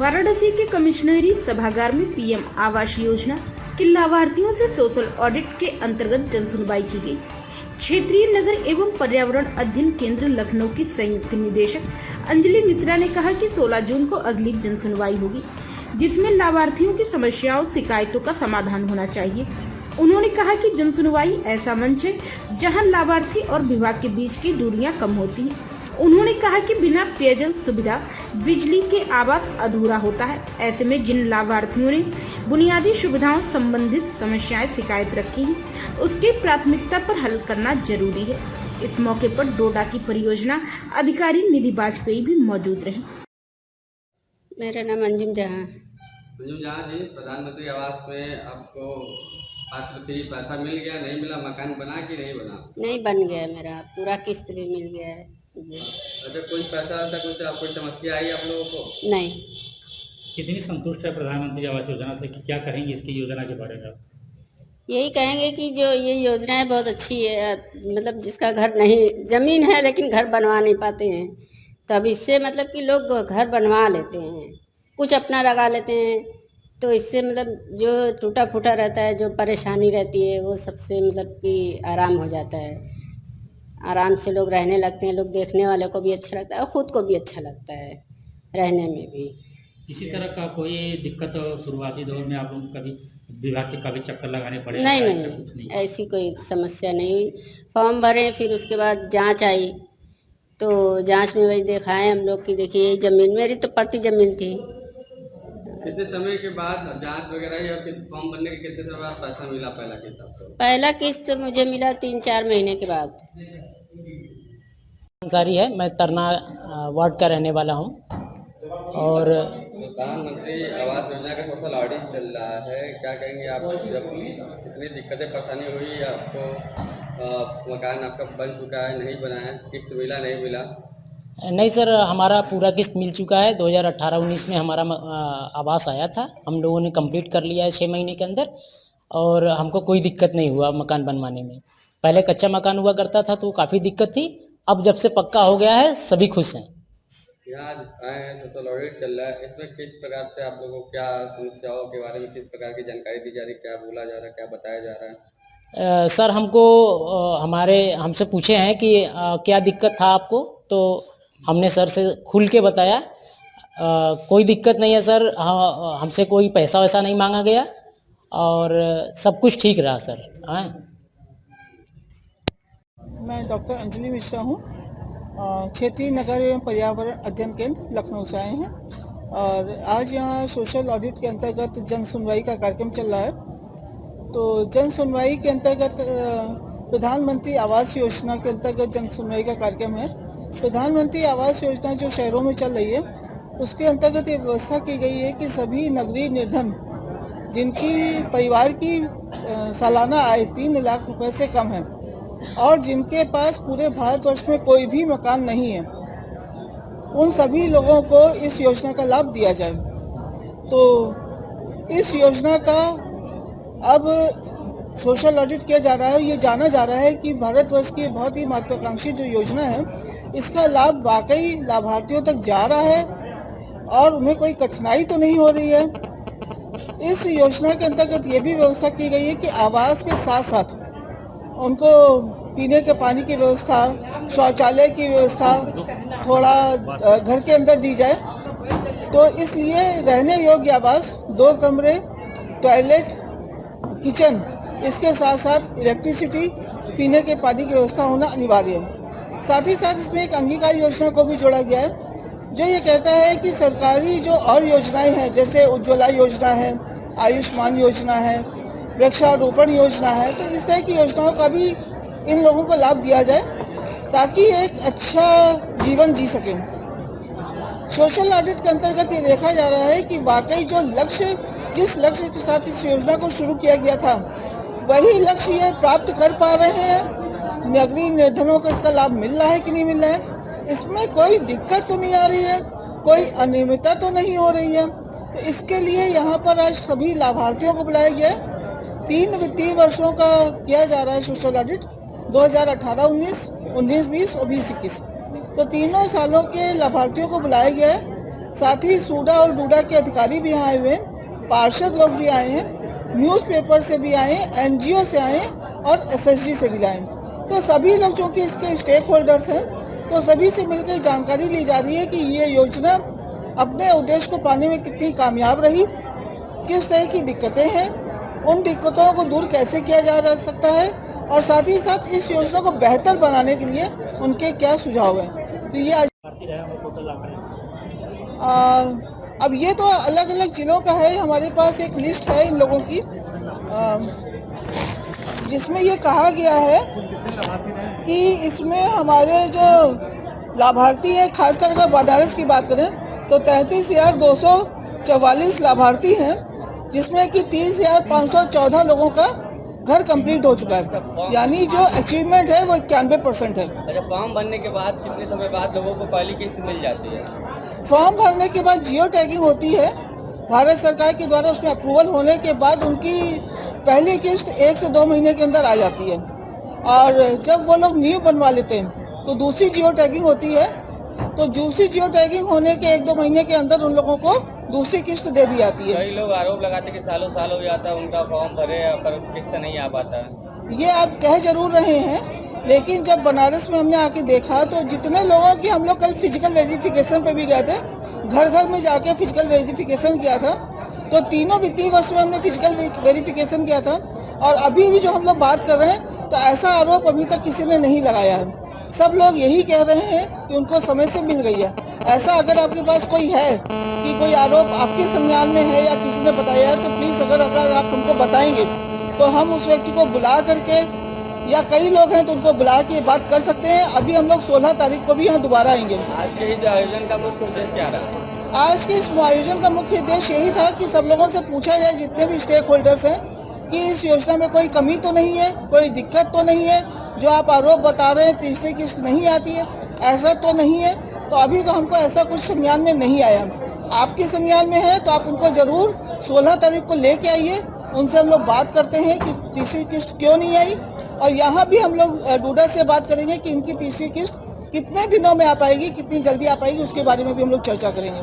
वाराणसी के कमिश्नरी सभागार में पीएम आवास योजना के लाभार्थियों से सोशल ऑडिट के अंतर्गत जन सुनवाई की गई। क्षेत्रीय नगर एवं पर्यावरण अध्ययन केंद्र लखनऊ की संयुक्त निदेशक अंजलि मिश्रा ने कहा कि 16 जून को अगली जन सुनवाई होगी, जिसमें लाभार्थियों की समस्याओं शिकायतों का समाधान होना चाहिए। उन्होंने कहा कि जन सुनवाई ऐसा मंच है जहां लाभार्थी और विभाग के बीच की दूरियां कम होती हैं। उन्होंने कहा कि बिना पेयजल सुविधा बिजली के आवास अधूरा होता है। ऐसे में जिन लाभार्थियों ने बुनियादी सुविधाओं संबंधित समस्याएं शिकायत रखी हैं, उसकी प्राथमिकता पर हल करना जरूरी है। इस मौके पर डोडा की परियोजना अधिकारी निधि वाजपेयी भी मौजूद रहे। मेरा नाम अंजुम जहां। जी, प्रधानमंत्री आवास में आपको पैसा मिल गया, नहीं मिला? मकान बना कि नहीं बना? नहीं बन गया, मेरा पूरा किस्त भी मिल गया है। अच्छा, कोई पैसा कुछ कोई समस्या आई आप लोगों को? नहीं। कितनी संतुष्ट है प्रधानमंत्री आवास योजना से? कि क्या कहेंगे इसकी योजना के बारे में? यही कहेंगे कि जो ये योजना है बहुत अच्छी है। मतलब जिसका घर नहीं, जमीन है लेकिन घर बनवा नहीं पाते हैं, तो अब इससे मतलब कि लोग घर बनवा लेते हैं, कुछ अपना लगा लेते हैं, तो इससे मतलब जो टूटा फूटा रहता है, जो परेशानी रहती है, वो सबसे मतलब कि आराम हो जाता है। आराम से लोग रहने लगते हैं। लोग देखने वाले को भी अच्छा लगता है और ख़ुद को भी अच्छा लगता है रहने में भी। किसी तरह का कोई दिक्कत शुरुआती दौर में आप लोग कभी विभाग के कभी चक्कर लगाने पड़े? नहीं, ऐसी कोई समस्या नहीं हुई। फॉर्म भरे, फिर उसके बाद जांच आई, तो जांच में वही दिखाए हम लोग की देखिए ज़मीन मेरी तो पड़ती ज़मीन थी। कितने समय के बाद जांच वगैरह या फिर फॉर्म भरने के कितने समय बाद पैसा मिला पहला किस्त आपको? पहला किस्त मुझे मिला 3-4 महीने के बाद। अंसारी है, मैं तरना वार्ड का रहने वाला हूँ। और प्रधानमंत्री आवास योजना का सोशल ऑडिट चल रहा है, क्या कहेंगे आप? जब कितनी दिक्कतें परेशानी हुई आपको, मकान आपका बन चुका है, नहीं बना है, किस्त मिला नहीं मिला? नहीं सर, हमारा पूरा किस्त मिल चुका है। 2018-19 में हमारा आवास आया था, हम लोगों ने कंप्लीट कर लिया है 6 महीने के अंदर, और हमको कोई दिक्कत नहीं हुआ मकान बनवाने में। पहले कच्चा मकान हुआ करता था तो काफ़ी दिक्कत थी, अब जब से पक्का हो गया है सभी खुश हैं। यहाँ आए हैं, सोशल ऑडिट चल रहा है, इसमें किस प्रकार से आप लोगों को क्या समस्याओं के बारे में किस प्रकार की जानकारी दी जा रही है, क्या बोला जा रहा है, क्या बताया जा रहा है? सर हमको हमसे पूछे हैं कि क्या दिक्कत था आपको, तो हमने सर से खुल के बताया। कोई दिक्कत नहीं है सर, हमसे कोई पैसा वैसा नहीं मांगा गया और सब कुछ ठीक रहा सर। हाँ, मैं डॉक्टर अंजलि मिश्रा हूँ, क्षेत्रीय नगर एवं पर्यावरण अध्ययन केंद्र लखनऊ से आए हैं। और आज यहाँ सोशल ऑडिट के अंतर्गत जन सुनवाई का कार्यक्रम चल रहा है। तो जन सुनवाई के अंतर्गत प्रधानमंत्री आवास योजना के अंतर्गत जन सुनवाई का कार्यक्रम है। प्रधानमंत्री आवास योजना जो शहरों में चल रही है, उसके अंतर्गत ये व्यवस्था की गई है कि सभी नगरीय निर्धन जिनकी परिवार की सालाना आय 3 लाख रुपए से कम है और जिनके पास पूरे भारतवर्ष में कोई भी मकान नहीं है, उन सभी लोगों को इस योजना का लाभ दिया जाए। तो इस योजना का अब सोशल ऑडिट किया जा रहा है। ये जाना जा रहा है कि भारतवर्ष की बहुत ही महत्वाकांक्षी जो योजना है, इसका लाभ वाकई लाभार्थियों तक जा रहा है और उन्हें कोई कठिनाई तो नहीं हो रही है। इस योजना के अंतर्गत ये भी व्यवस्था की गई है कि आवास के साथ साथ उनको पीने के पानी की व्यवस्था, शौचालय की व्यवस्था थोड़ा घर के अंदर दी जाए। तो इसलिए रहने योग्य आवास, 2 कमरे, टॉयलेट, किचन, इसके साथ साथ इलेक्ट्रिसिटी, पीने के पानी की व्यवस्था होना अनिवार्य है। साथ ही साथ इसमें एक अंगीकार योजना को भी जोड़ा गया है, जो ये कहता है कि सरकारी जो और योजनाएं हैं, जैसे उज्ज्वला योजना है, आयुष्मान योजना है, वृक्षारोपण योजना है, तो इस तरह की योजनाओं का भी इन लोगों को लाभ दिया जाए ताकि एक अच्छा जीवन जी सकें। सोशल ऑडिट के अंतर्गत ये देखा जा रहा है कि वाकई जो लक्ष्य, जिस लक्ष्य के साथ इस योजना को शुरू किया गया था, वही लक्ष्य ये प्राप्त कर पा रहे हैं। नगरीय निर्धनों को इसका लाभ मिल रहा है कि नहीं मिल रहा है, इसमें कोई दिक्कत तो नहीं आ रही है, कोई अनियमितता तो नहीं हो रही है। तो इसके लिए यहाँ पर आज सभी लाभार्थियों को बुलाया गया है। 3 वित्तीय वर्षों का किया जा रहा है सोशल ऑडिट, 2018-19, 19-20 और 20-21। तो तीनों सालों के लाभार्थियों को बुलाया गया है। साथ ही सूडा और डूडा के अधिकारी भी यहाँ आए हुए हैं, पार्षद लोग भी आए हैं, न्यूज़पेपर से भी आए हैं, NGO से आए हैं और SSG से भी लाए हैं। तो सभी लोग जो कि इसके स्टेक होल्डर्स हैं, तो सभी से मिलकर जानकारी ली जा रही है कि ये योजना अपने उद्देश्य को पाने में कितनी कामयाब रही, किस तरह की दिक्कतें हैं, उन दिक्कतों को दूर कैसे किया जा सकता है और साथ ही साथ इस योजना को बेहतर बनाने के लिए उनके क्या सुझाव हैं। तो ये अब ये तो अलग अलग जिलों का है, हमारे पास एक लिस्ट है इन लोगों की जिसमें ये कहा गया है कि इसमें हमारे जो लाभार्थी हैं, खासकर अगर बनारस की बात करें तो 33,244 लाभार्थी हैं, जिसमें कि 30,514 लोगों का घर कंप्लीट हो चुका है, यानी जो अचीवमेंट है वो 91% है। अच्छा, फॉर्म भरने के बाद कितने समय बाद लोगों को पहली किस्त मिल जाती है? फॉर्म भरने के बाद जियो टैगिंग होती है भारत सरकार के द्वारा, उसमें अप्रूवल होने के बाद उनकी पहली किस्त 1 से 2 महीने के अंदर आ जाती है और जब वो लोग न्यू बनवा लेते हैं तो दूसरी जियो टैगिंग होती है। तो दूसरी जियो टैगिंग होने के 1-2 महीने के अंदर उन लोगों को दूसरी किस्त दे दी जाती है। कई लोग आरोप लगाते कि सालों साल हो जाता है उनका फॉर्म भरे पर किस्त नहीं आ पाता है। ये आप कह जरूर रहे हैं, लेकिन जब बनारस में हमने आके देखा तो जितने लोगों की, हम लोग कल फिजिकल वेरिफिकेशन पे भी गए थे, घर घर में जाके फिजिकल वेरिफिकेशन किया था, तो तीनों वित्तीय वर्ष में हमने फिजिकल वेरिफिकेशन किया था और अभी भी जो हम लोग बात कर रहे हैं तो ऐसा आरोप अभी तक किसी ने नहीं लगाया है। सब लोग यही कह रहे हैं कि उनको समय से मिल गई है। ऐसा अगर आपके पास कोई है कि कोई आरोप आपके संज्ञान में है या किसी ने बताया है तो प्लीज़ अगर आप हमको बताएंगे तो हम उस व्यक्ति को बुला करके, या कई लोग हैं तो उनको बुला के बात कर सकते हैं। अभी हम लोग 16 तारीख को भी यहाँ दोबारा आएंगे। आज के इस आयोजन का मुख्य उद्देश्य क्या रहा? आज के इस आयोजन का मुख्य उद्देश्य यही था कि सब लोगों से पूछा जाए, जितने भी स्टेक होल्डर्स हैं, कि इस योजना में कोई कमी तो नहीं है, कोई दिक्कत तो नहीं है, जो आप आरोप बता रहे हैं तीसरी किस्त नहीं आती है, ऐसा तो नहीं है। तो अभी तो हमको ऐसा कुछ संज्ञान में नहीं आया। आपके संज्ञान में है तो आप उनको ज़रूर 16 तारीख को लेके आइए, उनसे हम लोग बात करते हैं कि तीसरी किस्त क्यों नहीं आई, और यहाँ भी हम लोग डूडा से बात करेंगे कि इनकी तीसरी किस्त कितने दिनों में आ पाएगी, कितनी जल्दी आ पाएगी, उसके बारे में भी हम लोग चर्चा करेंगे।